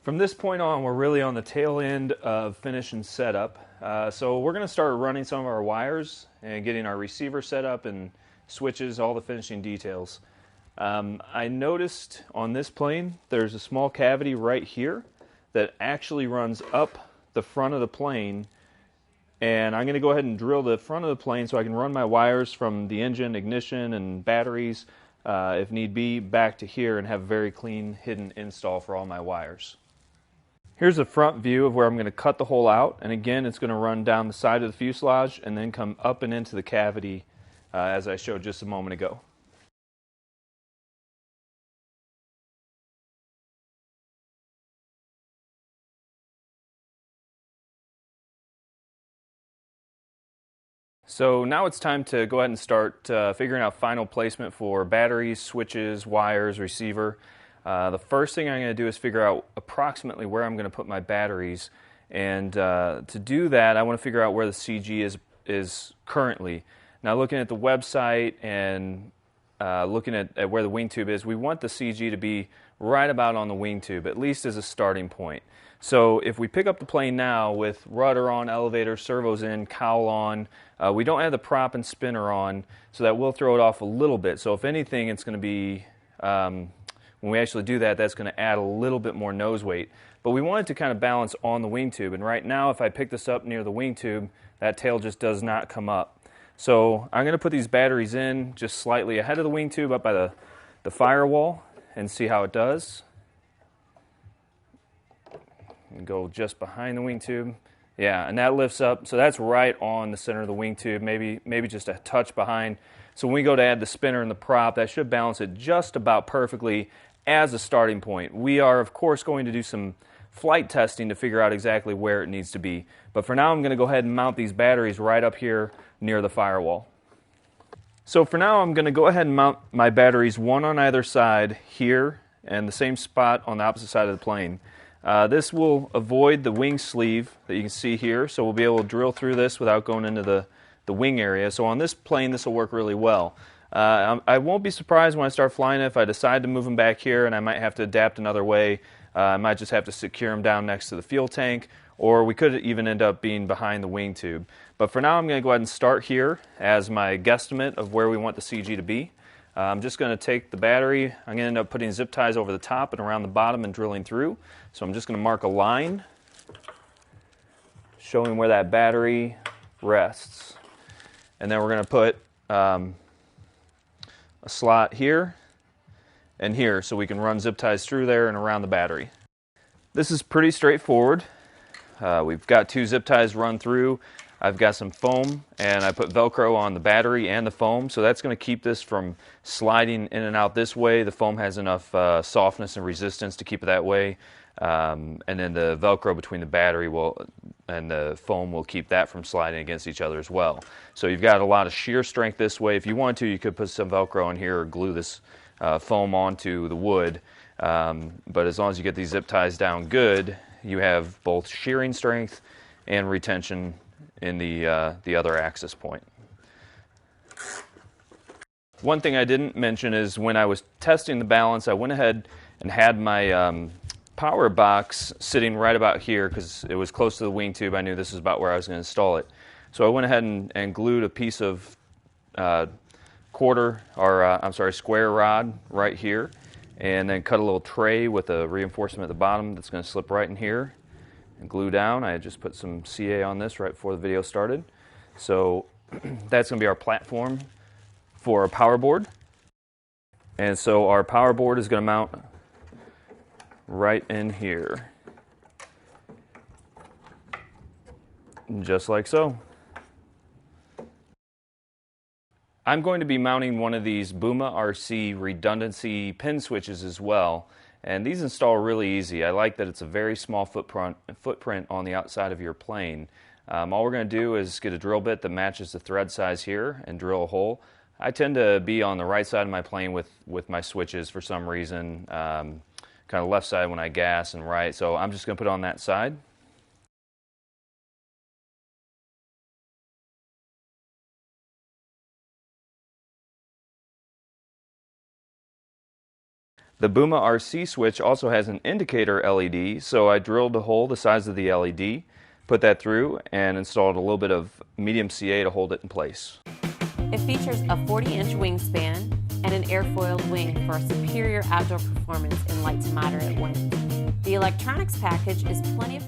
From this point on, we're really on the tail end of finish and setup. So we're going to start running some of our wires and getting our receiver set up and switches, all the finishing details. I noticed on this plane there's a small cavity right here that actually runs up the front of the plane, and I'm going to go ahead and drill the front of the plane so I can run my wires from the engine, ignition, and batteries, if need be, back to here and have a very clean hidden install for all my wires. Here's a front view of where I'm going to cut the hole out, and again it's going to run down the side of the fuselage and then come up and into the cavity as I showed just a moment ago. So now it's time to go ahead and start figuring out final placement for batteries, switches, wires, receiver. The first thing I'm going to do is figure out approximately where I'm going to put my batteries, and to do that I want to figure out where the CG is currently. Now, looking at the website and looking at where the wing tube is, we want the CG to be right about on the wing tube, at least as a starting point. So if we pick up the plane now with rudder on, elevator, servos in, cowl on, we don't have the prop and spinner on, so that will throw it off a little bit. So if anything, it's going to be, when we actually do that, that's going to add a little bit more nose weight. But we want it to kind of balance on the wing tube, and right now if I pick this up near the wing tube, that tail just does not come up. So I'm going to put these batteries in just slightly ahead of the wing tube up by the firewall and see how it does. And go just behind the wing tube. Yeah, and that lifts up, so that's right on the center of the wing tube, maybe just a touch behind. So when we go to add the spinner and the prop, that should balance it just about perfectly as a starting point. We are, of course, going to do some flight testing to figure out exactly where it needs to be. But for now, I'm going to go ahead and mount these batteries right up here near the firewall. So for now, I'm going to go ahead and mount my batteries one on either side here and the same spot on the opposite side of the plane. This will avoid the wing sleeve that you can see here, so we'll be able to drill through this without going into the wing area. So on this plane, this will work really well. I won't be surprised when I start flying if I decide to move them back here, and I might have to adapt another way. I might just have to secure them down next to the fuel tank, or we could even end up being behind the wing tube. But for now, I'm going to go ahead and start here as my guesstimate of where we want the CG to be. I'm just going to take the battery, I'm going to end up putting zip ties over the top and around the bottom and drilling through. So I'm just going to mark a line showing where that battery rests. And then we're going to put a slot here and here so we can run zip ties through there and around the battery. This is pretty straightforward. We've got two zip ties run through. I've got some foam, and I put Velcro on the battery and the foam, so that's going to keep this from sliding in and out this way. The foam has enough softness and resistance to keep it that way, and then the Velcro between the battery and the foam will keep that from sliding against each other as well. So you've got a lot of shear strength this way. If you want to, you could put some Velcro on here or glue this foam onto the wood, but as long as you get these zip ties down good, you have both shearing strength and retention in the other access point. One thing I didn't mention is when I was testing the balance, I went ahead and had my power box sitting right about here because it was close to the wing tube. I knew this is about where I was going to install it. So I went ahead and glued a piece of square rod right here, and then cut a little tray with a reinforcement at the bottom that's going to slip right in here and glue down. I had just put some CA on this right before the video started. So that's going to be our platform for our PowerBoard. And so our PowerBoard is going to mount right in here, just like so. I'm going to be mounting one of these RedwingRC redundancy pin switches as well, and these install really easy. I like that it's a very small footprint on the outside of your plane. All we're going to do is get a drill bit that matches the thread size here and drill a hole. I tend to be on the right side of my plane with my switches for some reason, kind of left side when I gas and right, so I'm just going to put it on that side. The Buma RC switch also has an indicator LED, so I drilled a hole the size of the LED, put that through, and installed a little bit of medium CA to hold it in place. It features a 40-inch wingspan and an airfoiled wing for a superior outdoor performance in light to moderate winds. The electronics package is plenty of